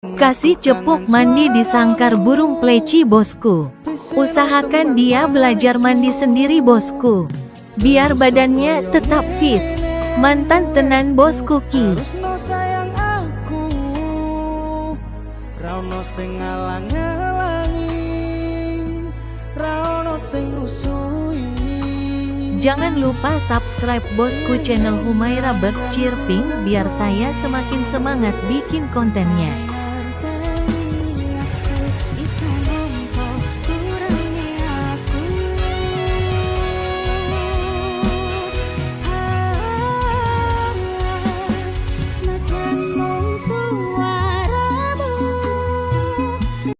Kasih cepuk mandi di sangkar burung pleci bosku. Usahakan dia belajar mandi sendiri bosku, biar badannya tetap fit. Mantan tenan bosku ki. Terusno sayang aku, rauno sing ngalang-ngalangi, rauno sing rusui. Jangan lupa subscribe bosku channel Humaira Bird Chirping biar saya semakin semangat bikin kontennya.